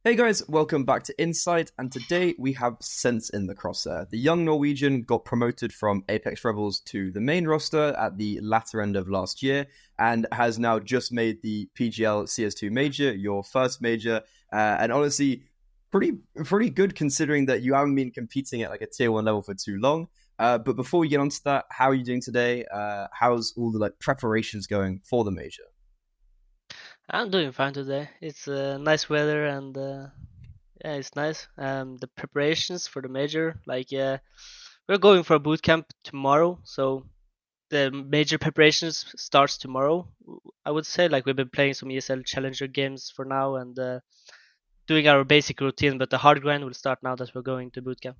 Hey guys, welcome back to Insite, and today we have Sense in the Crosshair. The young Norwegian got promoted from Apeks Rebels to the main roster at the latter end of last year, and has now just made the PGL CS2 major, your first major, and honestly, pretty good considering that you haven't been competing at like a tier 1 level for too long. But before we get onto that, how are you doing today? How's all the like preparations going for the major? I'm doing fine today. It's nice weather and yeah, it's nice. The preparations for the major, we're going for a boot camp tomorrow, so the major preparations starts tomorrow. I would say like we've been playing some ESL Challenger games for now and doing our basic routine, but the hard grind will start now that we're going to boot camp.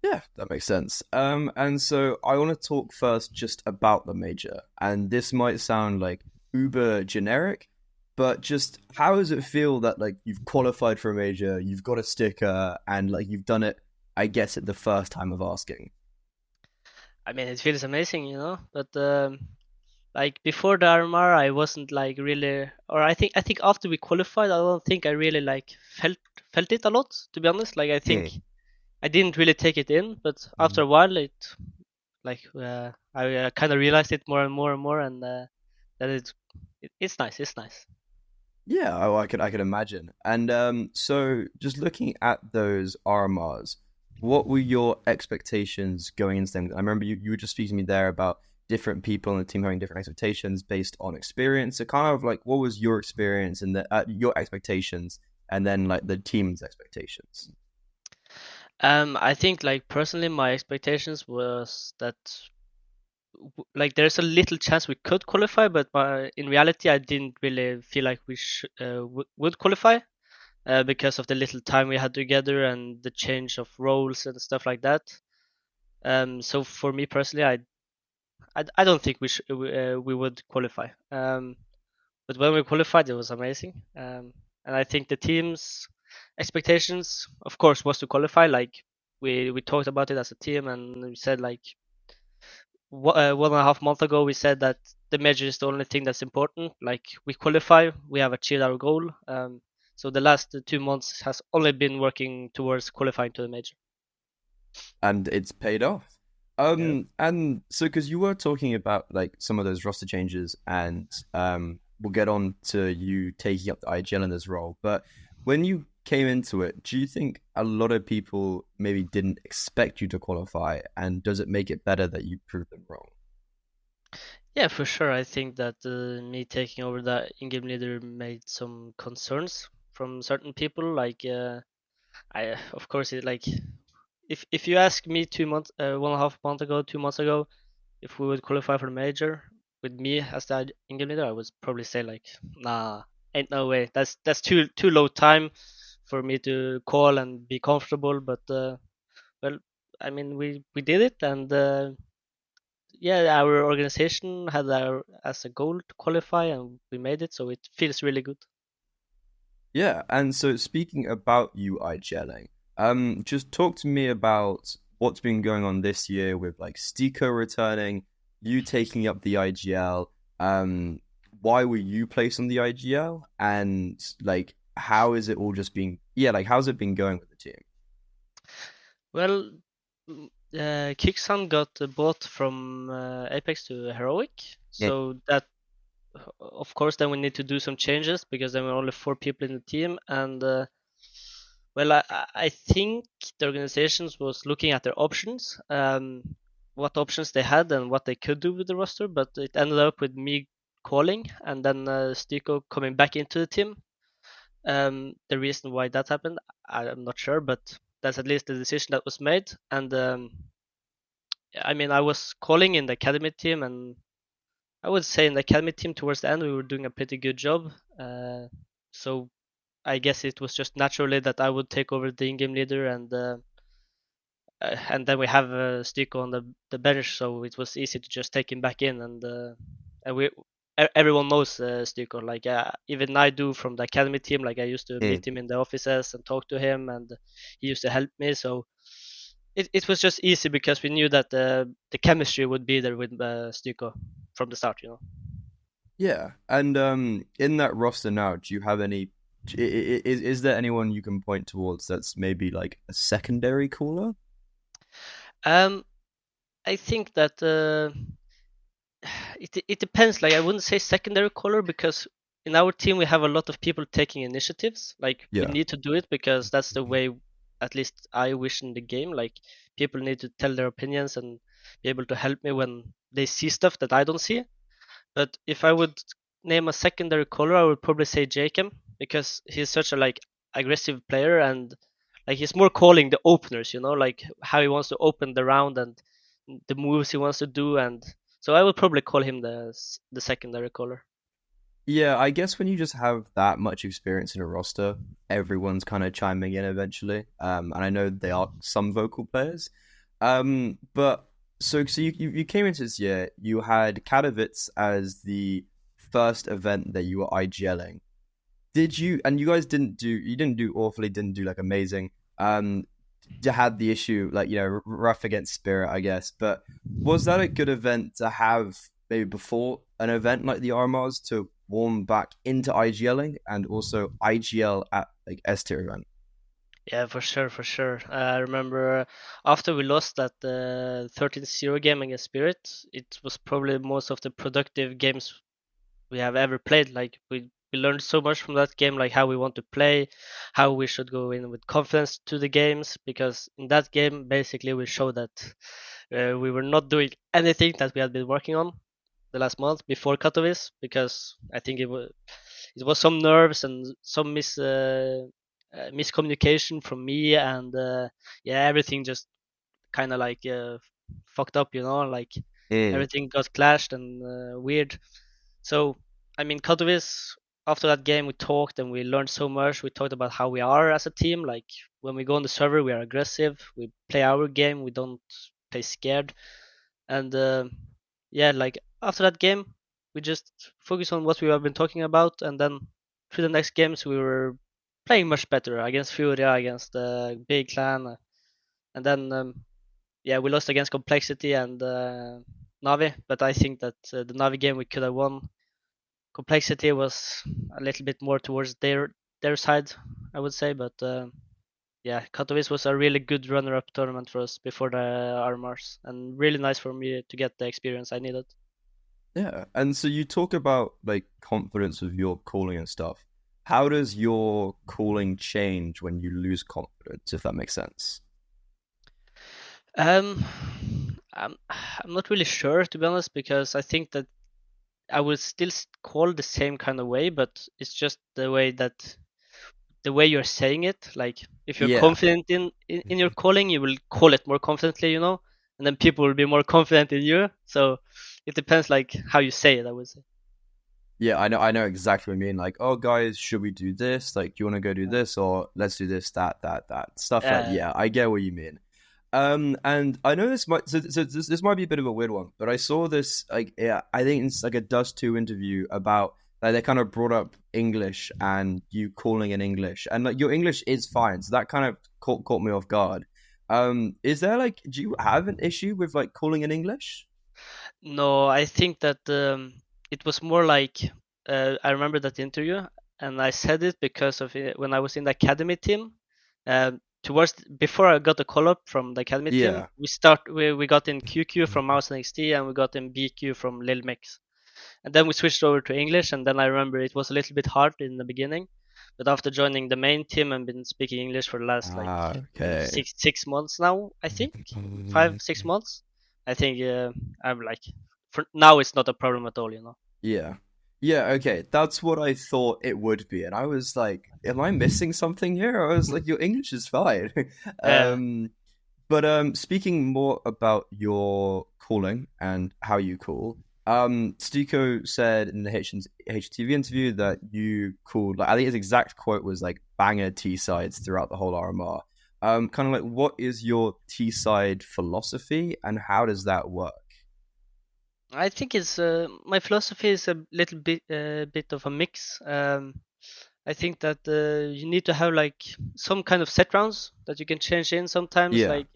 Yeah, that makes sense. And so I want to talk first just about the major, and this might sound like uber generic, but just how does it feel that like you've qualified for a major, you've got a sticker, and like you've done it, I guess, at the first time of asking. I mean, it feels amazing, but like before the RMR, I wasn't like really, or I think after we qualified, I don't think I really like felt it a lot. To be honest, like I think Hmm. I didn't really take it in, but after a while, I kind of realized it more and more and more, and that it's nice. It's nice. Yeah, I could imagine. And so just looking at those RMRs, what were your expectations going into them? I remember you were just speaking to me there about different people in the team having different expectations based on experience. So kind of like what was your experience and your expectations, and then like the team's expectations. I think like personally, my expectations was that like there's a little chance we could qualify, but in reality, I didn't really feel like we would qualify. Because of the little time we had together and the change of roles and stuff like that. So for me personally, I don't think we would qualify. But when we qualified, it was amazing. And I think the team's expectations, of course, was to qualify. Like we talked about it as a team, and we said like 1.5 months ago, we said that the major is the only thing that's important. Like we qualify, we have achieved our goal. So the last 2 months has only been working towards qualifying to the major. And it's paid off. Yeah. And so because you were talking about like some of those roster changes, and we'll get on to you taking up the IGL in this role. But when you came into it, do you think a lot of people maybe didn't expect you to qualify, and does it make it better that you proved them wrong? Yeah, for sure. I think that me taking over the in-game leader made some concerns from certain people. I, of course, it like if you ask me 2 months, 1.5 months ago, 2 months ago, if we would qualify for the major with me as the in-game leader, I would probably say like, nah, ain't no way. That's too low time for me to call and be comfortable. But well, I mean, we did it, and yeah, our organization had our as a goal to qualify, and we made it, so it feels really good. Yeah, and so speaking about you IGLing, just talk to me about what's been going on this year with like Stiko returning, you taking up the IGL. Why were you placed on the IGL, and like how is it all just being? Yeah, like how's it been going with the team? Well, kyxsan got bought from Apex to Heroic, Yeah. so that of course then we need to do some changes because then we're only 4 people in the team, and well, I think the organizations was looking at their options, what options they had and what they could do with the roster, but it ended up with me calling and then Stiko coming back into the team. The reason why that happened, I'm not sure, but that's at least the decision that was made. And I mean, I was calling in the academy team, and I would say in the academy team towards the end we were doing a pretty good job. So I guess it was just naturally that I would take over the in-game leader, and then we have Stiko on the bench, so it was easy to just take him back in, and everyone knows Stiko. Like even I do from the academy team. Like I used to Mm. meet him in the offices and talk to him, and he used to help me. So it was just easy because we knew that the chemistry would be there with Stiko from the start. Yeah, and in that roster now, do you have any Is there anyone you can point towards that's maybe like a secondary caller? Um, I think that it depends. Like I wouldn't say secondary color because in our team we have a lot of people taking initiatives. Like we Yeah. need to do it because that's the way, at least I wish in the game. Like people need to tell their opinions and be able to help me when they see stuff that I don't see. But if I would name a secondary color, I would probably say Jacob because he's such a like aggressive player and like he's more calling the openers, like how he wants to open the round and the moves he wants to do, and so I would probably call him the secondary color. Yeah, I guess when you just have that much experience in a roster, everyone's kind of chiming in eventually. And I know they are some vocal players. But so you came into this year, you had Katowice as the first event that you were IGLing. Did you, and you guys didn't do awfully, didn't do like amazing. You had the issue like, rough against Spirit, I guess. But was that a good event to have maybe before an event like the RMRs to warm back into IGLing and also IGL at like S tier event? Yeah, for sure, for sure. I remember after we lost that 13-0 game against Spirit, it was probably most of the productive games we have ever played. Like we learned so much from that game, like how we want to play, how we should go in with confidence to the games. Because in that game, basically, we showed that we were not doing anything that we had been working on the last month before Katowice. Because I think it was some nerves and some miscommunication from me, and yeah, everything just kind of like fucked up, like Mm. everything got clashed and weird. So, I mean, Katowice, after that game, we talked and we learned so much. We talked about how we are as a team. Like, when we go on the server, we are aggressive. We play our game. We don't play scared. And yeah, like, after that game, we just focus on what we have been talking about. And then through the next games, we were playing much better against Furia, against Big Clan. And then, yeah, we lost against Complexity and Navi. But I think that the Navi game we could have won. Complexity was a little bit more towards their side, I would say. But yeah, Katowice was a really good runner-up tournament for us before the RMRs, and really nice for me to get the experience I needed. Yeah. And so you talk about like confidence with your calling and stuff. How does your calling change when you lose confidence, if that makes sense? Um, I'm not really sure, to be honest, because I think that I would still call the same kind of way, but it's just the way you're saying it. Like if you're Yeah. confident in your calling, you will call it more confidently, and then people will be more confident in you. So it depends, like how you say it, I would say. Yeah, I know exactly what you mean. Like, oh guys, should we do this? Like, do you want to go do this or let's do this, that stuff like uh, yeah, I get what you mean. And I know this might be a bit of a weird one, but I saw this like yeah, I think it's like a Dust 2 interview about like they kind of brought up English and you calling in English. And like your English is fine, so that kind of caught me off guard. Is there like do you have an issue with like calling in English? no, I think that it was more like I remember that interview, and I said it because of it, when I was in the academy team. Towards before I got the call up from the academy team, Yeah. we got in QQ from Mouse and XT, and we got in BQ from Lil Mix. And then we switched over to English, and then I remember it was a little bit hard in the beginning, but after joining the main team and been speaking English for the last like Ah, okay. six months now, I think 5 6 months. I think I'm like, for now it's not a problem at all. Yeah. Yeah, okay. That's what I thought it would be. And I was like, am I missing something here? I was like, your English is fine. Uh, um but speaking more about your calling and how you call, Stuco said in the HTV interview that you called like I think his exact quote was like banger T sides throughout the whole RMR. Kind of like what is your T side philosophy and how does that work? I think it's my philosophy is a little bit of a mix. I think that you need to have like some kind of set rounds that you can change in sometimes. Yeah. Like,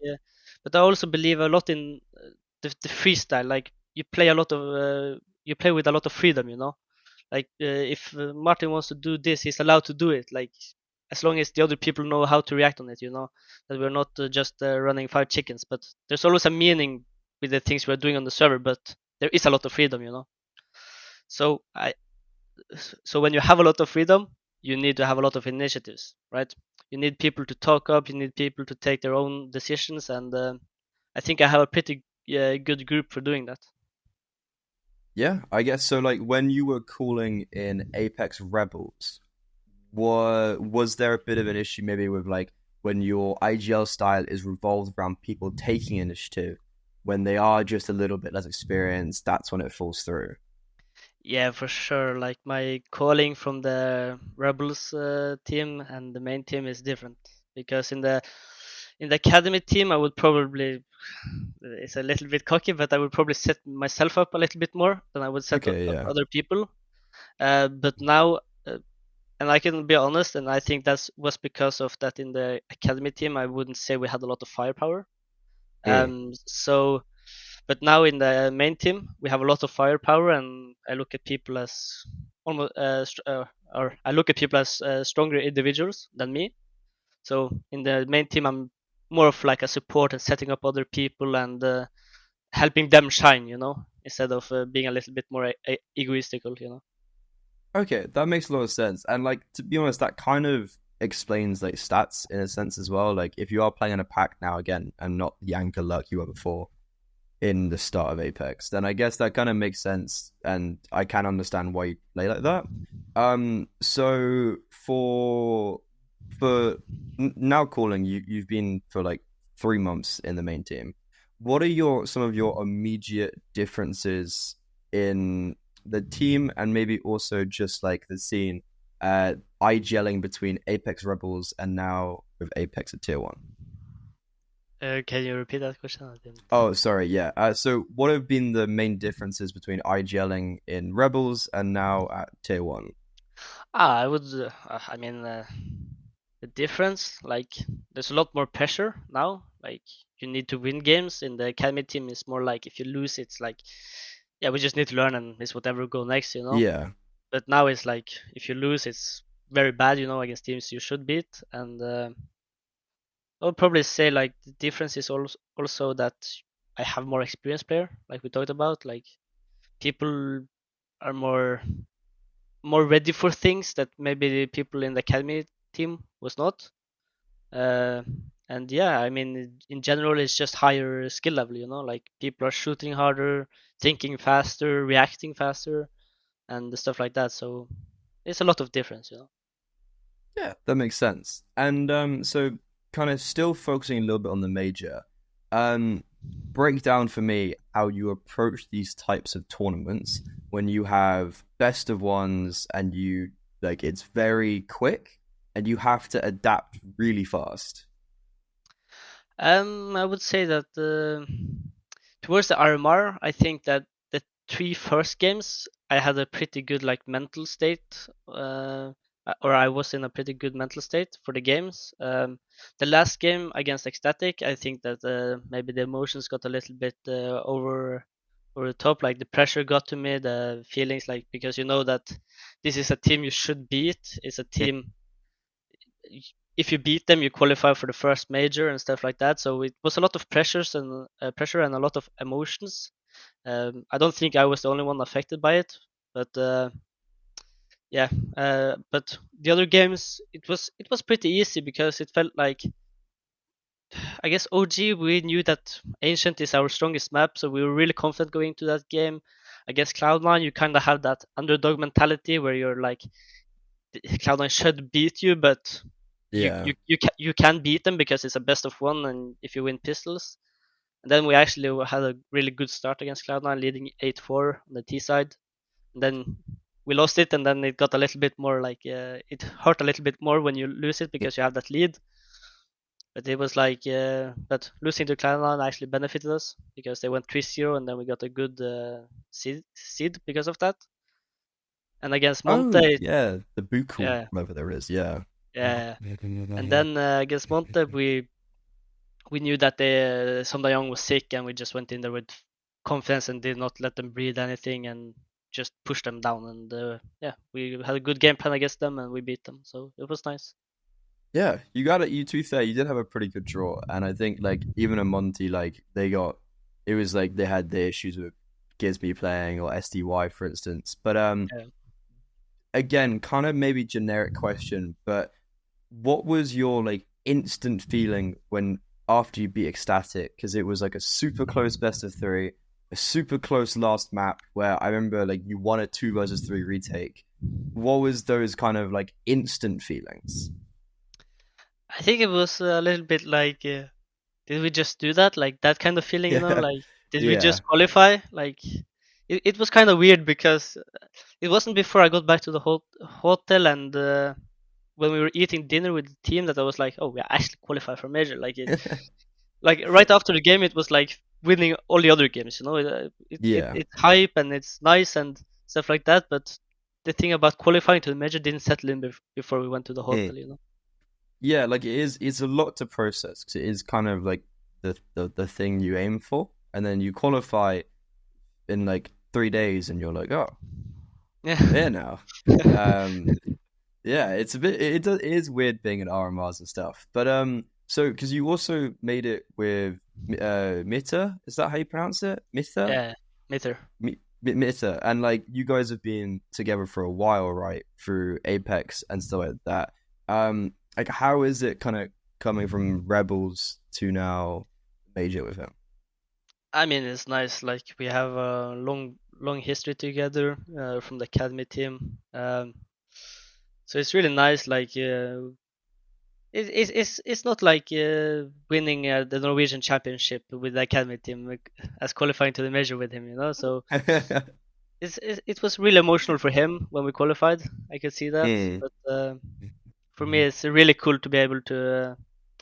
but I also believe a lot in the freestyle. Like you play with a lot of freedom. Like if Martin wants to do this, he's allowed to do it. Like as long as the other people know how to react on it, that we're not just running 5 chickens. But there's always a meaning with the things we're doing on the server. But there is a lot of freedom. So so when you have a lot of freedom, you need to have a lot of initiatives, right? You need people to talk up. You need people to take their own decisions, and I think I have a pretty good group for doing that. Yeah, I guess so. Like when you were calling in Apeks Rebels, was there a bit of an issue maybe with like when your IGL style is revolved around people taking initiative, when they are just a little bit less experienced, that's when it falls through. Yeah, for sure. Like my calling from the Rebels team and the main team is different because in the academy team I would probably it's a little bit cocky, but I would probably set myself up a little bit more than I would set up Okay, yeah. other people. But now, and I can be honest, and I think that was because of that in the academy team. I wouldn't say we had a lot of firepower. Mm. So but now in the main team, we have a lot of firepower, and I look at people as almost, or I look at people as stronger individuals than me. So in the main team, I'm more of like a support and setting up other people and helping them shine, instead of being a little bit more egoistical. Okay, that makes a lot of sense. And like to be honest, that kind of explains like stats in a sense as well. Like if you are playing in a pack now again and not the anchor lurk you were before in the start of Apex, then I guess that kind of makes sense and I can understand why you play like that. So for now calling you've been for like 3 months in the main team. What are your some of your immediate differences in the team and maybe also just like the scene IGLing between Apeks Rebels and now with Apex at tier 1? Can you repeat that question? I didn't. Oh, sorry, yeah. So what have been the main differences between IGLing in Rebels and now at tier 1? I would. I mean, the difference, like, there's a lot more pressure now. Like, you need to win games. In the academy team, it's more like if you lose, it's like, yeah, we just need to learn and it's whatever go next. Yeah. But now it's like if you lose, it's very bad, against teams you should beat. And I would probably say like the difference is also that I have more experienced player, like we talked about. Like people are more ready for things that maybe the people in the academy team was not. Uh, and yeah, I mean, in general, it's just higher skill level. Like people are shooting harder, thinking faster, reacting faster, and the stuff like that. So it's a lot of difference. Yeah, that makes sense. And so kind of still focusing a little bit on the major. Um, break down for me how you approach these types of tournaments when you have best of ones and you like it's very quick and you have to adapt really fast. I would say that towards the RMR, I think that the 3 first games I had a pretty good like mental state, or I was in a pretty good mental state for the games. The last game against Ecstatic, I think that maybe the emotions got a little bit over the top. Like the pressure got to me, the feelings, like because you know that this is a team you should beat. It's a Yeah. team if you beat them, you qualify for the first major and stuff like that. So it was a lot of pressure and a lot of emotions. I don't think I was the only one affected by it, but yeah. But the other games, it was pretty easy because it felt like I guess OG we knew that Ancient is our strongest map, so we were really confident going to that game. I guess Cloud9 you kind of have that underdog mentality where you're like Cloud9 should beat you, but Yeah. you can beat them because it's a best of one, and if you win pistols. And then we actually had a really good start against Cloud9, leading 8-4 on the T side. And then we lost it, and then it got a little bit more like it hurt a little bit more when you lose it because you have that lead. But it was like, but losing to Cloud9 actually benefited us because they went 3-0, and then we got a good seed because of that. And against Oh, Monte, yeah, the Buku yeah, whatever there is. Yeah. yeah. And then against Monte, we knew that Sonda Young was sick, and we just went in there with confidence and did not let them breathe anything. And just pushed them down. And yeah, we had a good game plan against them and we beat them. So it was nice. Yeah, you got it. You to be fair, you did have a pretty good draw, and I think like even a Monty, like they got, it was like they had the issues with Gizby playing or SDY for instance. But Yeah. again, kind of maybe generic question, but what was your like instant feeling when after you beat Ecstatic? Because it was like a super close best of three, a super close last map where I remember like you won a 2 versus 3 retake. What was those kind of like instant feelings? I think it was a little bit like, did we just do that? Like that kind of feeling, you know? Yeah, Like, did we yeah. just qualify? Like, it was kind of weird because it wasn't before I got back to the hotel and when we were eating dinner with the team that I was like, oh, we actually qualified for major. Like right after the game, it was like winning all the other games. You know, Yeah. it's hype and it's nice and stuff like that. But the thing about qualifying to the major didn't settle in before we went to the Mm. hotel. You know. Yeah, like it is, it's a lot to process because it is kind of like the thing you aim for, and then you qualify in like 3 days, and you're like, oh, Yeah. I'm here now. Um, yeah, it's a bit, it is weird being in RMRs and stuff, but so because you also made it with mithR, is that how you pronounce it? mithR, Yeah. mithR. mithR, and like you guys have been together for a while, right? Through Apeks and stuff like that. Like how is it kind of coming from Rebels to now Major with him? I mean, it's nice. Like we have a long history together from the academy team. So it's really nice. Like it's not like winning the Norwegian championship with the academy team as qualifying to the major with him. You know, so it was really emotional for him when we qualified. I could see that, Mm. but for me, it's really cool to be able to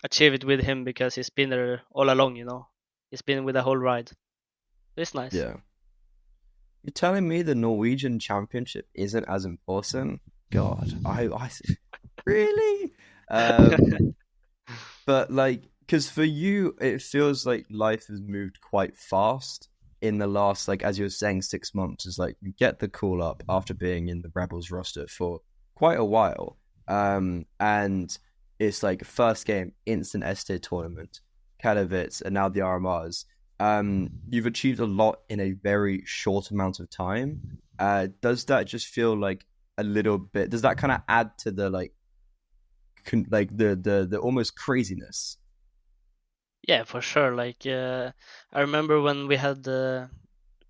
achieve it with him because he's been there all along. You know, he's been with the whole ride. It's nice. Yeah. You're telling me the Norwegian championship isn't as important? God, I really? Um, but like, because for you, it feels like life has moved quite fast in the last, like, as you were saying, 6 months. Is like you get the call up after being in the Rebels roster for quite a while. And it's like first game, instant S-tier tournament, Katowice, and now the RMRs. You've achieved a lot in a very short amount of time. Does that just feel like a little bit? Does that kind of add to the like, like the almost craziness? Yeah, for sure. Like I remember when we had when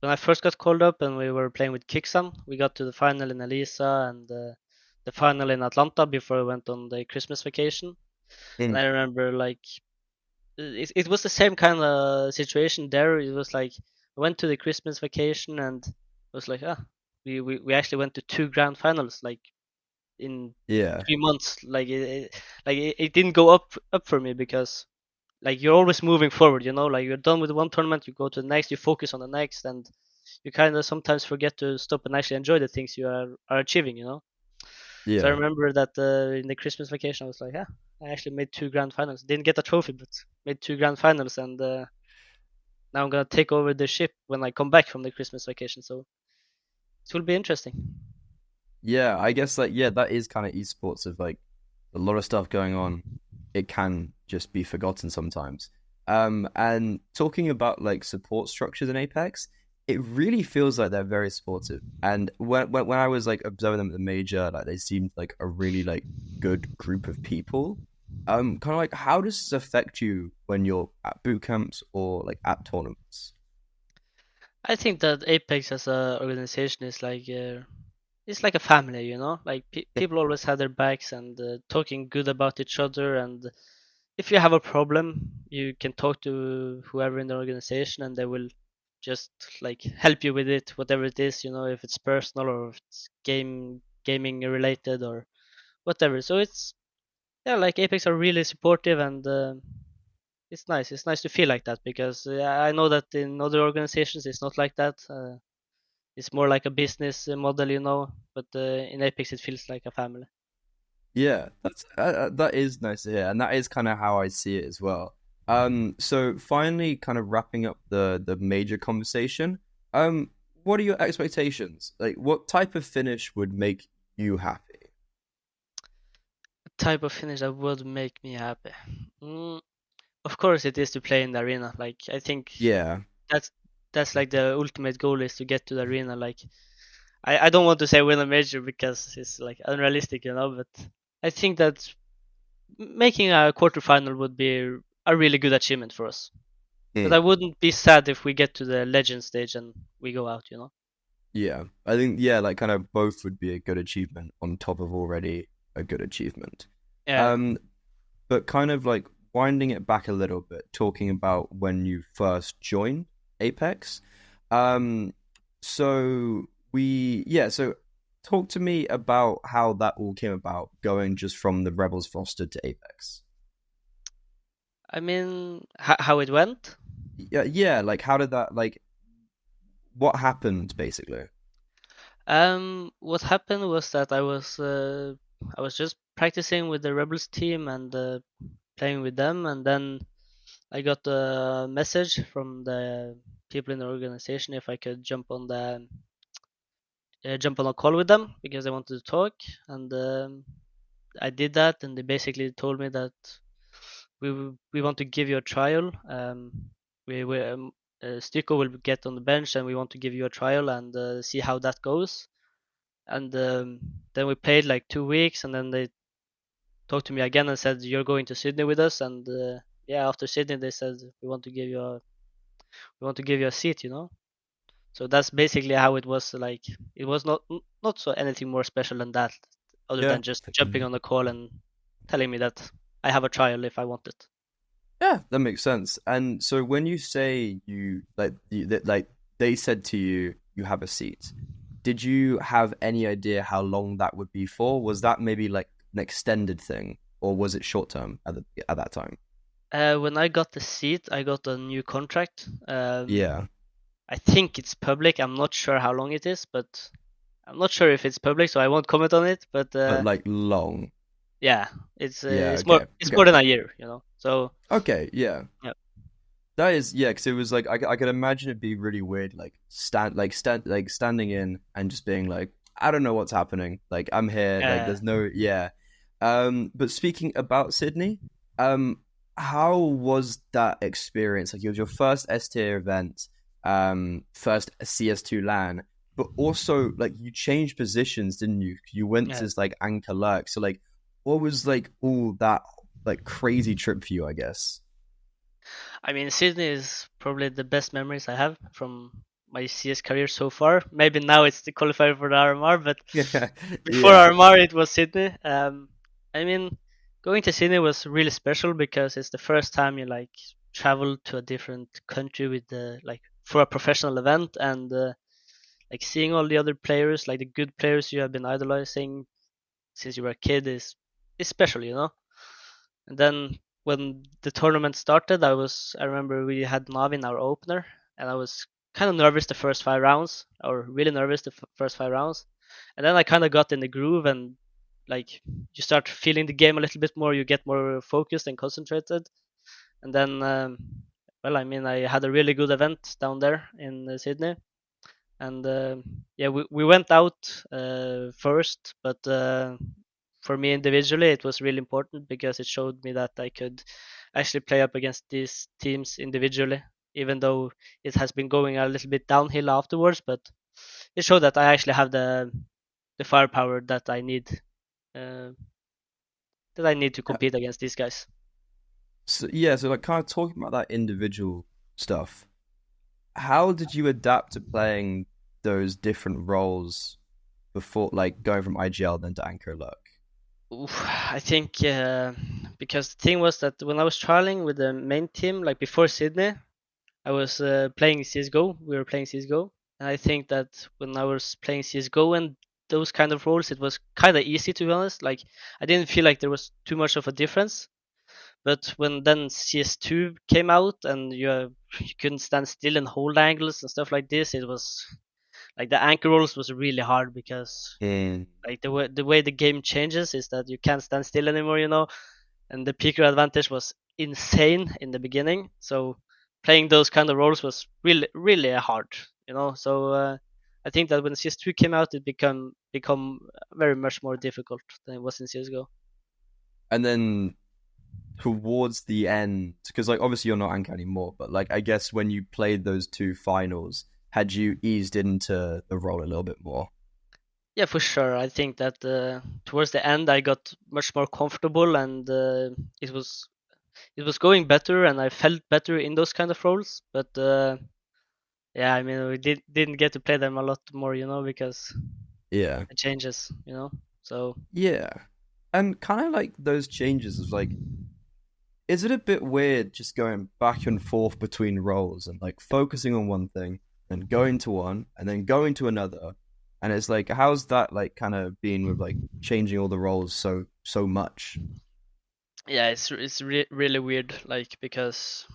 I first got called up and we were playing with kyxsan, we got to the final in Elisa and the final in Atlanta before we went on the Christmas vacation. And Mm. I remember like it was the same kind of situation there. It was like I went to the Christmas vacation and it was like we actually went to two grand finals like in Yeah, 3 months. Like it didn't go up for me because like you're always moving forward, you know, like you're done with one tournament, you go to the next, you focus on the next, and you kind of sometimes forget to stop and actually enjoy the things you are achieving, you know. So I yeah. remember that in the Christmas vacation I was like, yeah, I actually made two grand finals, didn't get a trophy but made two grand finals, and now I'm gonna take over the ship when I come back from the Christmas vacation, so it will be interesting. Yeah, I guess like yeah, that is kind of esports of like a lot of stuff going on. It can just be forgotten sometimes. And talking about like support structures in Apex, it really feels like they're very supportive. And when I was like observing them at the major, like they seemed like a really like good group of people. Kind of like how does this affect you when you're at boot camps or like at tournaments? I think that Apex as a organization is like it's like a family, you know. Like people always have their backs and talking good about each other. And if you have a problem, you can talk to whoever in the organization, and they will just like help you with it, whatever it is, you know, if it's personal or if it's gaming related or whatever. So it's yeah, like Apex are really supportive, and it's nice. It's nice to feel like that because I know that in other organizations it's not like that. It's more like a business model, you know. But in Apex, it feels like a family. Yeah, that is nice to hear, and that is kind of how I see it as well. So finally, kind of wrapping up the major conversation. what are your expectations? Like, what type of finish would make you happy? Type of finish that would make me happy. Mm, of course, it is to play in the arena. Like I think Yeah, that's that's like the ultimate goal is to get to the arena. Like I don't want to say win a major because it's like unrealistic, but I think that making a quarterfinal would be a really good achievement for us. Because I mm, wouldn't be sad if we get to the legend stage and we go out. yeah. I think yeah, like kind of both would be a good achievement on top of already a good achievement. Yeah. Um, but kind of like winding it back a little bit, talking about when you first joined Apeks. Um, so talk to me about how that all came about, going just from the Rebels roster to Apeks. I mean, how it went? Yeah, like how did that like what happened basically? What happened was that I was just practicing with the Rebels team and playing with them, and then I got a message from the people in the organization if I could jump on a call with them because they wanted to talk, and I did that, and they basically told me that we want to give you a trial. We Stiko will get on the bench, and we want to give you a trial and see how that goes. And then we played like 2 weeks, and then they talked to me again and said you're going to Sydney with us. And yeah, after Sydney, they said we want to give you a seat. So that's basically how it was. Like it was not so anything more special than that, other Yeah. than just jumping on the call and telling me that I have a trial if I want it. Yeah, that makes sense. And so when you say like they said to you you have a seat, did you have any idea how long that would be for? Was that maybe like an extended thing, or was it short term at that time? When I got the seat, I got a new contract. Yeah, I think it's public. I'm not sure how long it is, but I'm not sure if it's public, so I won't comment on it. But but like long. yeah, it's uh, Yeah, it's more okay, it's more okay, than a year. So okay, yeah. yeah, That is yeah, because it was like I could imagine it be really weird, like standing in and just being like I don't know what's happening. Like I'm here. Like uh, there's no yeah. But speaking about Sydney, how was that experience? Like it was your first S tier event, first CS2 LAN, but also like you changed positions, didn't you? You went yeah. to like anchor lurk. So like, what was like all that like crazy trip for you? I guess. I mean, Sydney is probably the best memories I have from my CS career so far. Maybe now it's the qualifier for the RMR, but Yeah, before yeah, RMR it was Sydney. I mean, going to Sydney was really special because it's the first time you like travel to a different country with the like for a professional event, and like seeing all the other players, like the good players you have been idolizing since you were a kid is special. And then when the tournament started, I remember we had Navin our opener, and I was kind of nervous the first 5 rounds, or really nervous the first 5 rounds, and then I kind of got in the groove, and like you start feeling the game a little bit more, you get more focused and concentrated, and then well, I mean, I had a really good event down there in Sydney, and yeah, we went out first, but for me individually it was really important because it showed me that I could actually play up against these teams individually, even though it has been going a little bit downhill afterwards. But it showed that I actually have the firepower uh, that I need to yeah. compete against these guys. So yeah, so like kind of talking about that individual stuff. How did you adapt to playing those different roles before, like going from IGL then to anchor lurk? Oof, I think because the thing was that when I was trialing with the main team, like before Sydney, I was playing CS:GO. We were playing CS:GO, and I think that when I was playing CS:GO and those kind of roles, it was kind of easy to be honest. Like I didn't feel like there was too much of a difference. But when then CS2 came out and you couldn't stand still and hold angles and stuff like this, it was like the anchor roles was really hard because Mm. like the way the game changes is that you can't stand still anymore. And the peaker advantage was insane in the beginning. So playing those kind of roles was really really hard. So I think that when CS2 came out, it become very much more difficult than it was in CS:GO. And then towards the end, because like obviously you're not Anka anymore, but like I guess when you played those two finals, had you eased into the role a little bit more? Yeah, for sure. I think that towards the end, I got much more comfortable, and it was going better, and I felt better in those kind of roles. But yeah, I mean, we didn't get to play them a lot more, because Yeah. the changes, So Yeah. And kind of like those changes is like, is it a bit weird just going back and forth between roles and like focusing on one thing and going to one and then going to another? And it's like, how's that like kind of been with like changing all the roles so much? yeah, really weird, like because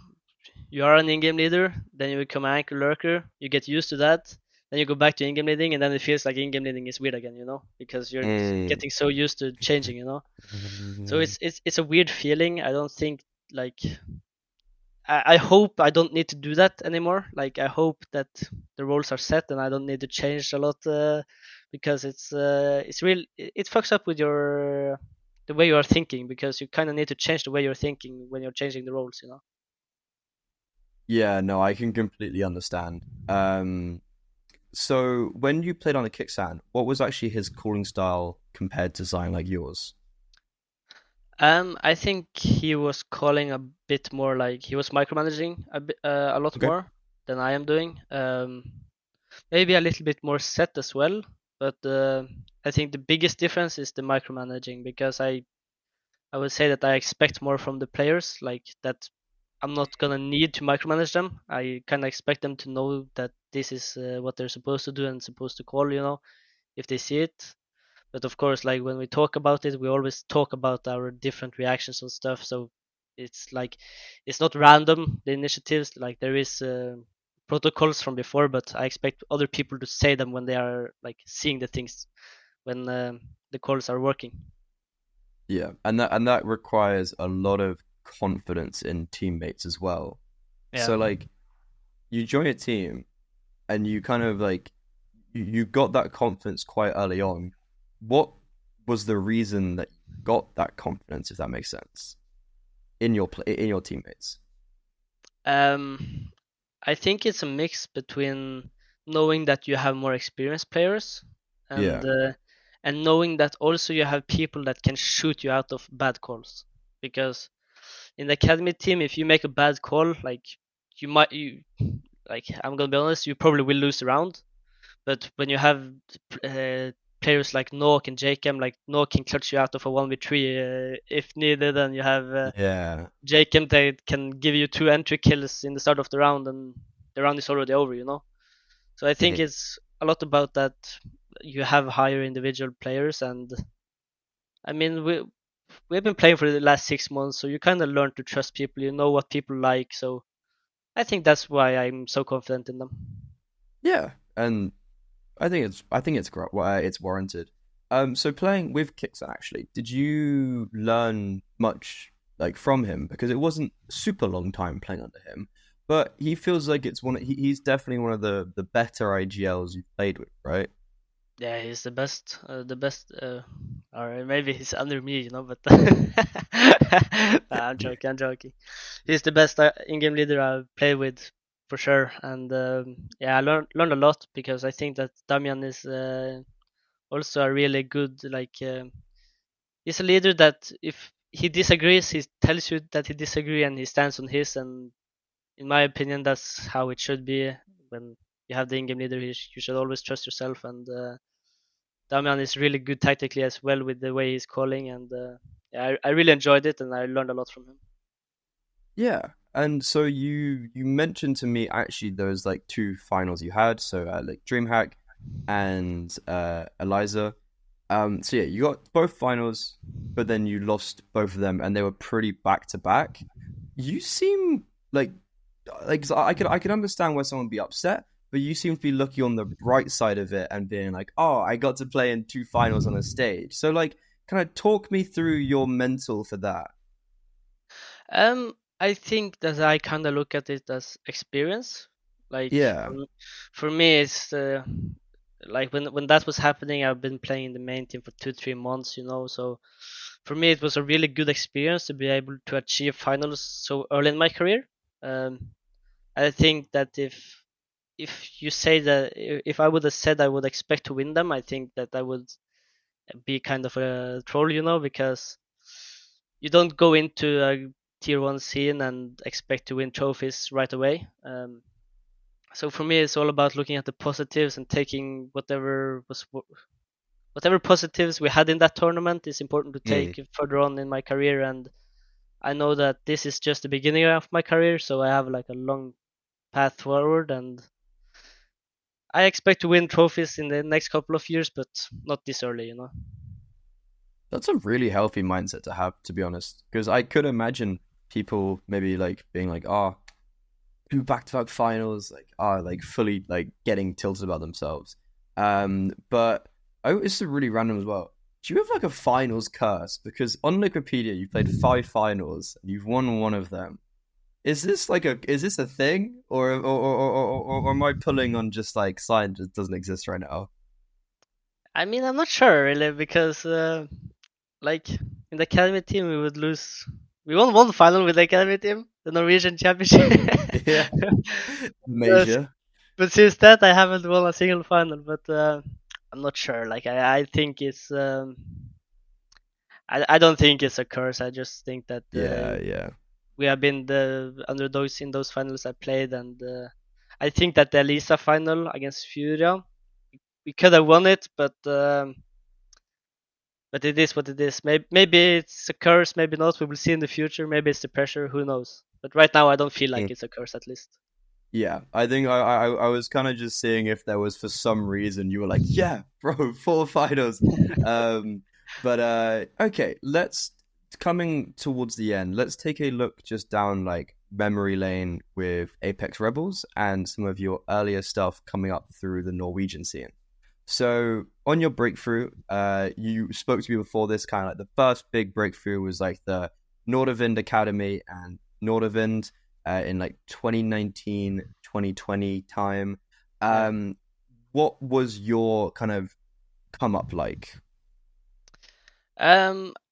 you are an in-game leader, then you become an anchor lurker, you get used to that, then you go back to in-game leading, and then it feels like in-game leading is weird again, because you're Mm. getting so used to changing. So it's a weird feeling. I don't think like I hope I don't need to do that anymore. Like I hope that the roles are set and I don't need to change a lot because it's real. It fucks up with your the way you are thinking because you kind of need to change the way you're thinking when you're changing the roles. Yeah, no, I can completely understand. So when you played on the kyxsan, what was actually his calling style compared to something like yours? I think he was calling a bit more like he was micromanaging a lot Okay. more than I am doing. Maybe a little bit more set as well, but I think the biggest difference is the micromanaging because I would say that I expect more from the players, like that I'm not gonna need to micromanage them. I kind of expect them to know that this is what they're supposed to do and supposed to call, if they see it. But of course, like when we talk about it, we always talk about our different reactions and stuff. So it's like it's not random the initiatives. Like there is protocols from before, but I expect other people to say them when they are like seeing the things when the calls are working. Yeah, and that requires a lot of confidence in teammates as well. Yeah. So like you join a team and you kind of like you got that confidence quite early on. What was the reason that you got that confidence, if that makes sense, in your teammates? Um, I think it's a mix between knowing that you have more experienced players and Yeah. uh, and knowing that also you have people that can shoot you out of bad calls. Because in the academy team, if you make a bad call, like you like I'm gonna be honest, you probably will lose the round. But when you have uh, players like Noak and Jacob, like Noak can clutch you out of a 1v3 if needed, and you have Yeah. Jacob that can give you two entry kills in the start of the round, and the round is already over. So I think it's a lot about that. You have higher individual players, and I mean we've been playing for the last 6 months, so you kind of learn to trust people. You know what people like, so I think that's why I'm so confident in them. Yeah, and it's warranted. So playing with Kixan actually, did you learn much like from him? Because it wasn't a super long time playing under him, but he feels like he's definitely one of the better IGLs you've played with, right? Yeah, he's the best. The best. Or maybe he's under me, but nah, I'm joking. I'm joking. He's the best in-game leader I've played with for sure. And yeah, I learned a lot because I think that Damian is also a really good like. He's a leader that if he disagrees, he tells you that he disagrees and he stands on his. And in my opinion, that's how it should be when you have the in-game leader. You should always trust yourself and. Damian is really good tactically as well with the way he's calling, and yeah, I really enjoyed it, and I learned a lot from him. Yeah, and so you mentioned to me actually those like two finals you had, so like DreamHack and Eliza. So yeah, you got both finals, but then you lost both of them, and they were pretty back to back. You seem like 'cause I can understand why someone would be upset, but you seem to be looking on the bright side of it and being like, oh, I got to play in two finals on a stage. So like, kind of talk me through your mental for that. I think that I kind of look at it as experience. Like Yeah, for me, it's like when that was happening, I've been playing in the main team for 2-3 months, so for me it was a really good experience to be able to achieve finals so early in my career. um, I think that if you say that, if I would have said I would expect to win them, I think that I would be kind of a troll, because you don't go into a tier 1 scene and expect to win trophies right away. So for me, it's all about looking at the positives and taking whatever positives we had in that tournament is important to Mm. take further on in my career. And I know that this is just the beginning of my career, so I have like a long path forward, and I expect to win trophies in the next couple of years, but not this early. That's a really healthy mindset to have, to be honest. Because I could imagine people maybe like being like, "Ah, oh, two back-to-back finals," like, like fully like getting tilted about themselves. But it's really random as well. Do you have like a finals curse? Because on Wikipedia, you played 5 finals and you've won one of them. Is this a thing, or am I pulling on just like science that doesn't exist right now? I mean, I'm not sure really, because like in the academy team, we would lose. We won one final with the academy team, the Norwegian championship. Yeah, Yes, major. but since that, I haven't won a single final. But I'm not sure. Like I think it's. I don't think it's a curse. I just think that Yeah, yeah, we have been the underdogs in those finals I played, and I think that the Elisa final against Furia, we could have won it, but it is what it is. Maybe it's a curse, maybe not. We will see in the future. Maybe it's the pressure. Who knows? But right now, I don't feel like mm, it's a curse, at least. yeah. I think I was kind of just seeing if there was for some reason you were like, yeah, bro, 4 finals. Um, but okay, let's coming towards the end. Let's take a look just down like memory lane with Apeks Rebels and some of your earlier stuff coming up through the Norwegian scene. So on your breakthrough, you spoke to me before this, kind of like the first big breakthrough was like the Nordavind Academy and Nordavind in like 2019, 2020 time. Yeah. What was your kind of come up like?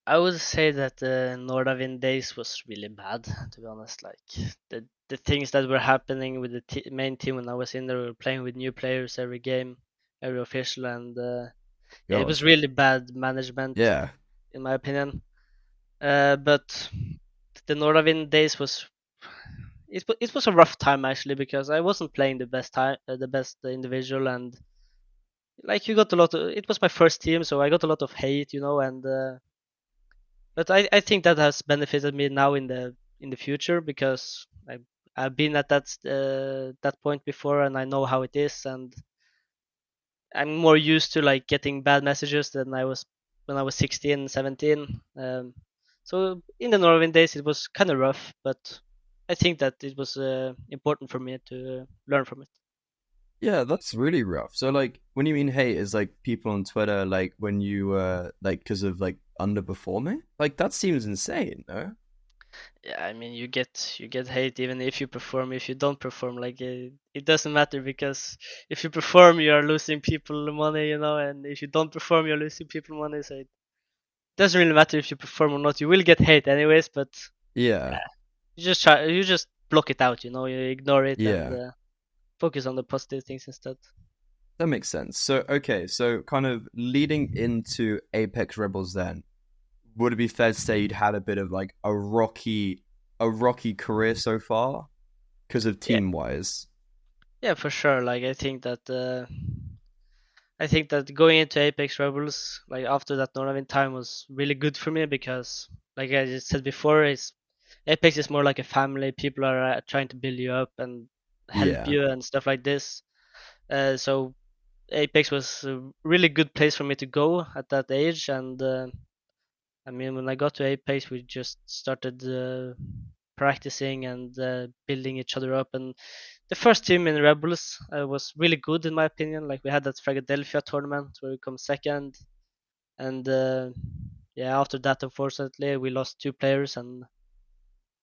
I would say that the Nordavind days was really bad, to be honest. Like the things that were happening with the main team when I was in there, we were playing with new players every game, every official, and yeah, it God. was really bad management, Yeah. in my opinion. But the Nordavind days it was a rough time actually, because I wasn't playing the best individual, and like you got a lot of, it was my first team, so I got a lot of hate, and but I think that has benefited me now in the future, because I've been at that point before, and I know how it is, and I'm more used to like getting bad messages than I was when I was 16, 17. So in the Norwegian days, it was kind of rough, but I think that it was important for me to learn from it. Yeah, that's really rough. So like when you mean hate is like people on Twitter like when you like because of like underperforming? Like that seems insane, no? Yeah, I mean, you get hate even if you perform. If you don't perform, like it doesn't matter, because if you perform, you are losing people money, and if you don't perform, you're losing people money. So it doesn't really matter if you perform or not. You will get hate anyways, but Yeah. you just block it out. You ignore it and Yeah. focus on the positive things instead. That makes sense. So okay, so kind of leading into Apex Rebels then, would it be fair to say you'd had a bit of like a rocky career so far because of Yeah, team wise? yeah, for sure. Like I think that going into Apeks Rebels, like after that tournament time, was really good for me, because, like I just said before, is Apex is more like a family. People are trying to build you up and help Yeah. you and stuff like this. So Apex was a really good place for me to go at that age. And I mean, when I got to Apex, we just started practicing and building each other up. And the first team in Rebels was really good in my opinion. Like we had that Philadelphia tournament where we come second, and yeah, after that, unfortunately, we lost 2 players and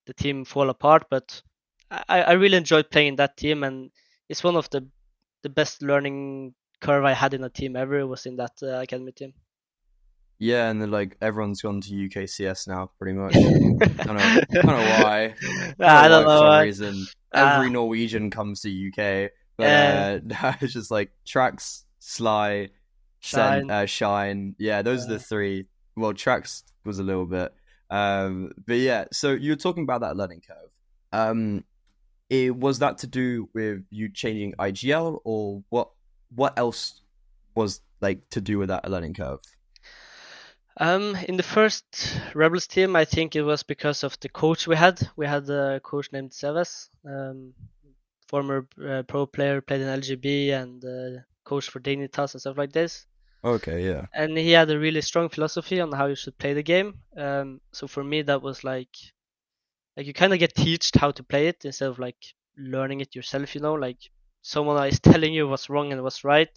the team fall apart. But I really enjoyed playing that team, and it's one of the best learning curve I had in a team ever was in that academy team. Yeah, and then like everyone's gone to UKCS now, pretty much. Don't know why. Don't know I don't why for know. some reason. Uh, Every Norwegian comes to UK, but yeah, it's just like Trax, Sly, shine. Shine. Yeah, those are the three. Well, Trax was a little bit. But yeah, so you were talking about that learning curve. Was that to do with you changing IGL, or what else was like to do with that learning curve? In the first Rebels team, I think it was because of the coach we had. We had a coach named Sevas, former pro player, played in LGB and coach for Dignitas and stuff like this. Okay, yeah. And he had a really strong philosophy on how you should play the game. So for me, that was like you kind of get taught how to play it instead of like learning it yourself. Like someone is telling you what's wrong and what's right,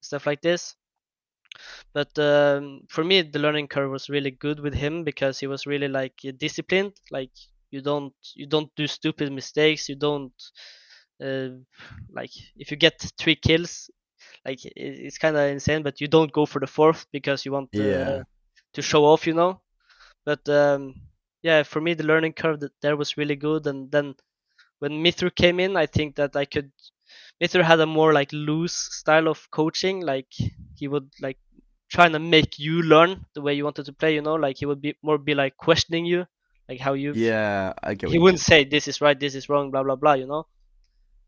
stuff like this. But for me, the learning curve was really good with him because he was really like disciplined. Like you don't do stupid mistakes. You don't uh, like if you get 3 kills, like it's kind of insane, but you don't go for the fourth because you want Yeah. to show off. But yeah, for me, the learning curve there was really good. And then when mithR came in, I think that mithR had a more like loose style of coaching. Like he would like trying to make you learn the way you wanted to play. Like he would be like questioning you, like how Yeah, I get what he you wouldn't mean. say this is right, this is wrong, blah blah blah.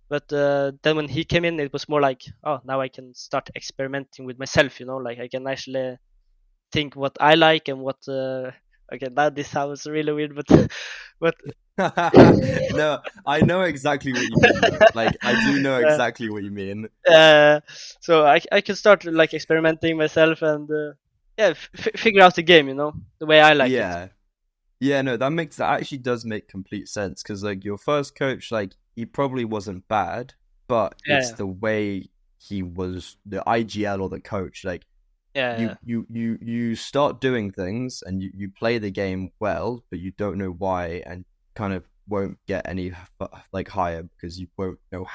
But then when he came in, it was more like, oh, now I can start experimenting with myself. Like I can actually think what I like and what. Okay, now this sounds really weird, but but No, I know exactly what you mean though. Like I do know uh, exactly what you mean. so I can start like experimenting myself and yeah, figure out the game, the way I like it. Yeah. Yeah, no, that actually does make complete sense because like your first coach, like he probably wasn't bad, but it's Yeah, the way he was the IGL or the coach. Like yeah, you start doing things and you play the game well, but you don't know why and kind of won't get any like higher because you won't know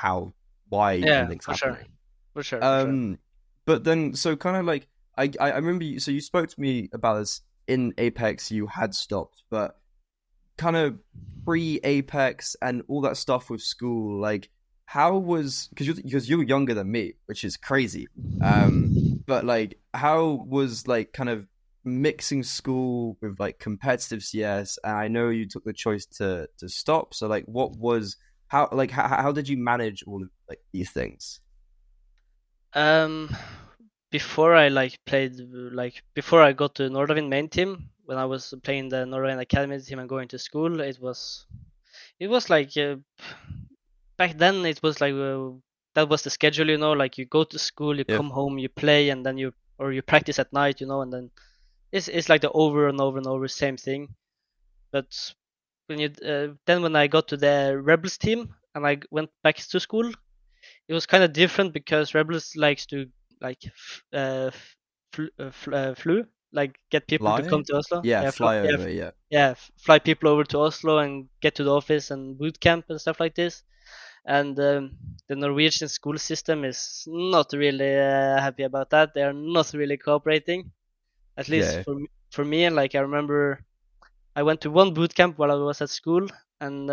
why yeah, anything's for sure, happening. for sure, for sure. Um, but then so kind of like I remember you spoke to me about this in Apex. You had stopped, but kind of pre Apex and all that stuff with school, like how was because you're younger than me, which is crazy. But like how was like kind of mixing school with like competitive CS, and I know you took the choice to stop. So like what was how did you manage all of like these things? Um, before I before I got to Nordavind main team, when I was playing the Nordavind Academy team and going to school, it was like back then it was like that was the schedule, like you go to school, you Yeah. come home, you play, and then you practice at night, and then it's like the over and over and over same thing. But when I got to the Rebels team and I went back to school, it was kind of different because Rebels likes to like flew like get people to come Fly? to Oslo. Yeah, Yeah, fly over, yeah. yeah, fly people over to Oslo and get to the office and boot camp and stuff like this. And the Norwegian school system is not really happy about that. They are not really cooperating, at least Okay. for me. And like I remember, I went to one boot camp while I was at school, and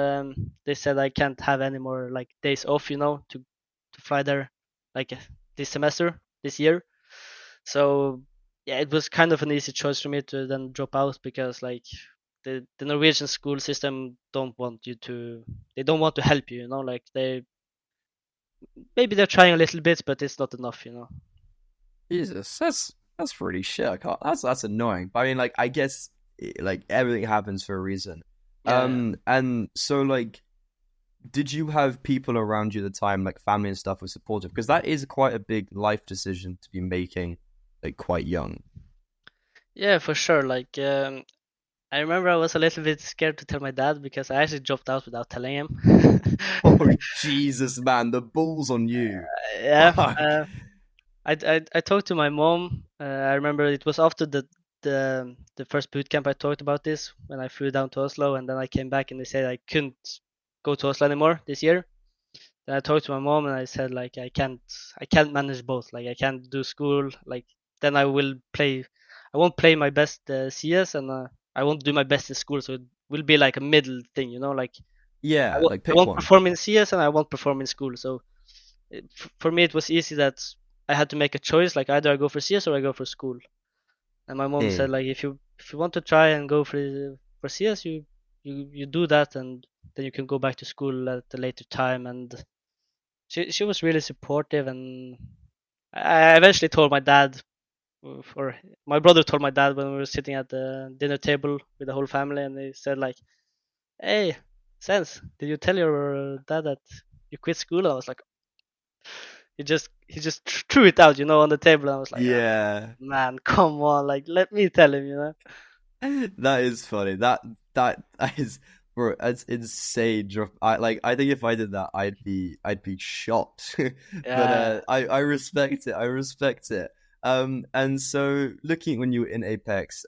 they said I can't have any more like days off, to fly there, like this semester, this year. So yeah, it was kind of an easy choice for me to then drop out because like the Norwegian school system they don't want to help you, like maybe they're trying a little bit, but it's not enough. Jesus, that's pretty shit. I can't, that's annoying. But I mean, like, I guess like everything happens for a reason. Yeah. And so like, did you have people around you at the time, like family and stuff, were supportive? Because that is quite a big life decision to be making, like quite young. Yeah, for sure. Like I remember I was a little bit scared to tell my dad because I actually dropped out without telling him. Oh Jesus, man, the balls on you. Yeah. Fuck. I talked to my mom. I remember it was after the first boot camp I talked about this when I flew down to Oslo, and then I came back and they said I couldn't go to Oslo anymore this year. Then I talked to my mom and I said like I can't manage both. Like I can't do school. Like then I won't play my best CS and I won't do my best in school. So it will be like a middle thing, you know. Like Yeah, like I pick won't one. perform in CS and I won't perform in school. So for me it was easy that I had to make a choice. Like either I go for CS or I go for school. And my mom said Mm. like if you want to try and go for CS, you do that and then you can go back to school at a later time. And she was really supportive. And I eventually told my dad, or my brother told my dad when we were sitting at the dinner table with the whole family, and he said like, "Hey, Sense, did you tell your dad that you quit school?" I was like, he just threw it out, on the table. I was like, ah, Yeah. man, come on, like let me tell him. That is funny. That is, bro. That's insane. I think if I did that, I'd be shocked. But Yeah. I respect it. I respect it. And so looking when you were in Apex,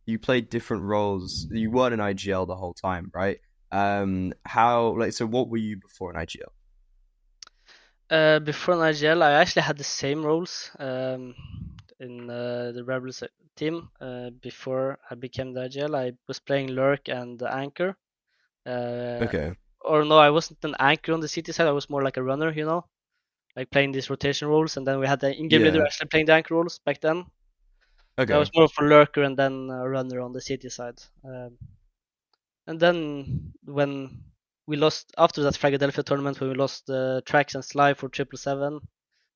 you played different roles. You weren't in IGL the whole time, right? How like so? What were you before in IGL? Before in IGL, I actually had the same roles in the Rebels team. Before I became the IGL, I was playing Lurk and the Anchor. Uh, Okay. or no, I wasn't an anchor on the city side. I was more like a runner, like playing these rotation roles. And then we had the in-game leader Yeah. actually playing the anchor roles back then. So I Okay. was more of a lurker and then a runner on the city side. And then when we lost after that Philadelphia tournament, when we lost the tracks and Sly for 777,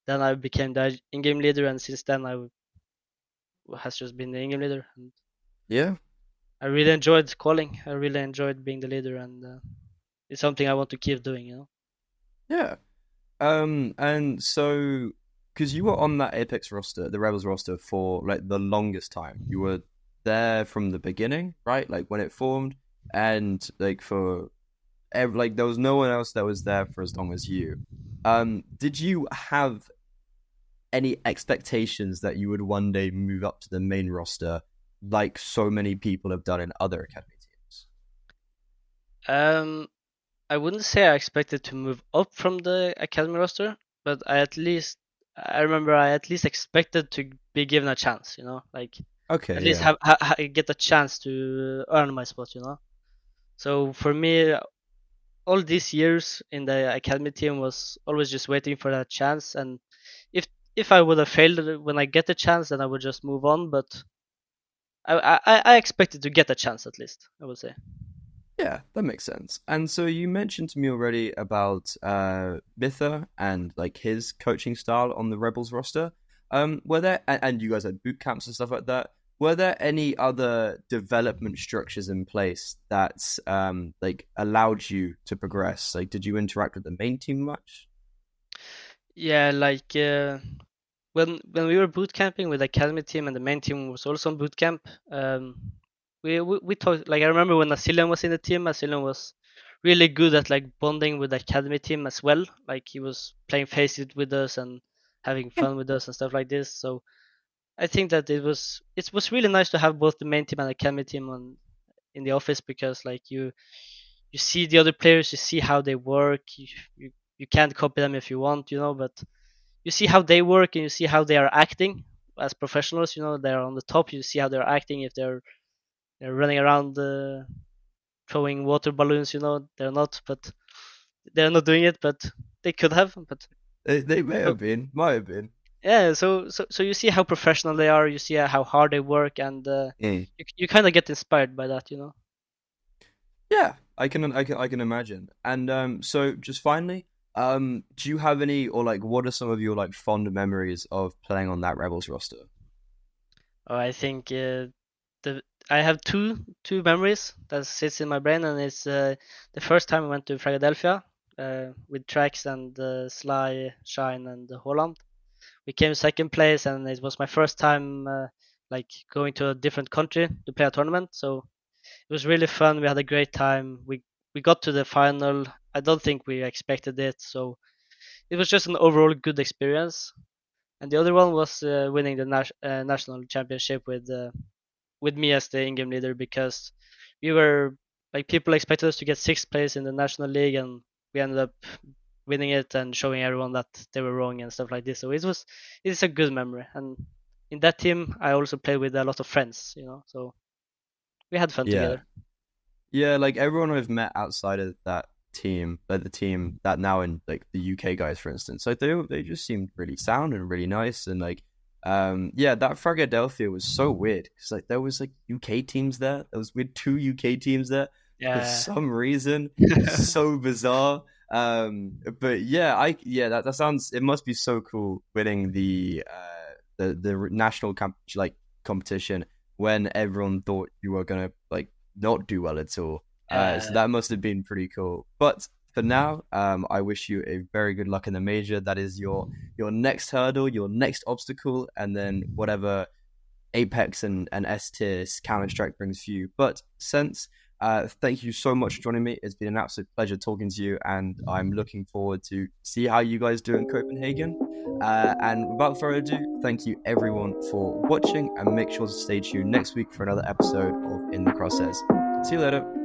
then I became the in-game leader, and since then I has just been the in-game leader. And Yeah. I really enjoyed calling. I really enjoyed being the leader, and it's something I want to keep doing. Yeah. And so, because you were on that Apex roster, the Rebels roster, for like the longest time, you were there from the beginning, right? Like when it formed, and like like there was no one else that was there for as long as you. Did you have any expectations that you would one day move up to the main roster, like so many people have done in other academy teams? Um, I wouldn't say I expected to move up from the academy roster, but I remember I at least expected to be given a chance. Like at Okay, least yeah, get a chance to earn my spot. So for me, all these years in the academy team was always just waiting for that chance. And if if I would have failed when I get the chance, then I would just move on. But I expected to get a chance at least, I would say. yeah, that makes sense. And so you mentioned to me already about mithR and like his coaching style on the Rebels roster. Were there and you guys had boot camps and stuff like that? Were there any other development structures in place that like allowed you to progress? Like, did you interact with the main team much? Yeah, like when we were boot camping with the academy team and the main team was also on boot camp, we talked. Like I remember when Asilian was in the team, Asilian was really good at like bonding with the academy team as well. Like he was playing Face It with us and having Yeah. fun with us and stuff like this. So I think that it was really nice to have both the main team and academy team on in the office, because like you see the other players, you see how they work. You can't copy them if you want, but you see how they work and you see how they are acting as professionals. They're on the top. You see how they're acting if they're running around throwing water balloons. They're not doing it, but they could have. But They may so, have been, might have been. yeah, so you see how professional they are. You see how hard they work, and Mm. you kind of get inspired by that. Yeah, I can imagine. And so just finally, do you have any or like what are some of your like fond memories of playing on that Rebels roster? I think the I have two memories that sits in my brain, and it's the first time I went to Philadelphia with Trax and Sly, Shine, and Holland. We came second place, and it was my first time like going to a different country to play a tournament. So it was really fun. We had a great time. We got to the final. I don't think we expected it, so it was just an overall good experience. And the other one was winning the national championship with me as the in-game leader, because we were like people expected us to get sixth place in the national league, and we ended up winning it and showing everyone that they were wrong and stuff like this. So it's a good memory. And in that team, I also played with a lot of friends, so we had fun Yeah. together. Yeah, like everyone I've met outside of that team, like the team that now in like the UK guys, for instance, like they just seemed really sound and really nice, and like yeah, that Fragadelphia was so weird because like there was like UK teams there. We had two UK teams there for Yeah. some reason. So bizarre. But yeah, that sounds. It must be so cool winning the national competition when everyone thought you were gonna like not do well at all. So that must have been pretty cool. But for now, I wish you a very good luck in the major. That is your next hurdle, your next obstacle, and then whatever Apex and S tier Counter Strike brings for you. But since thank you so much for joining me. It's been an absolute pleasure talking to you, and I'm looking forward to see how you guys do in Copenhagen. And without further ado, thank you everyone for watching, and make sure to stay tuned next week for another episode of In the Crosshairs. See you later.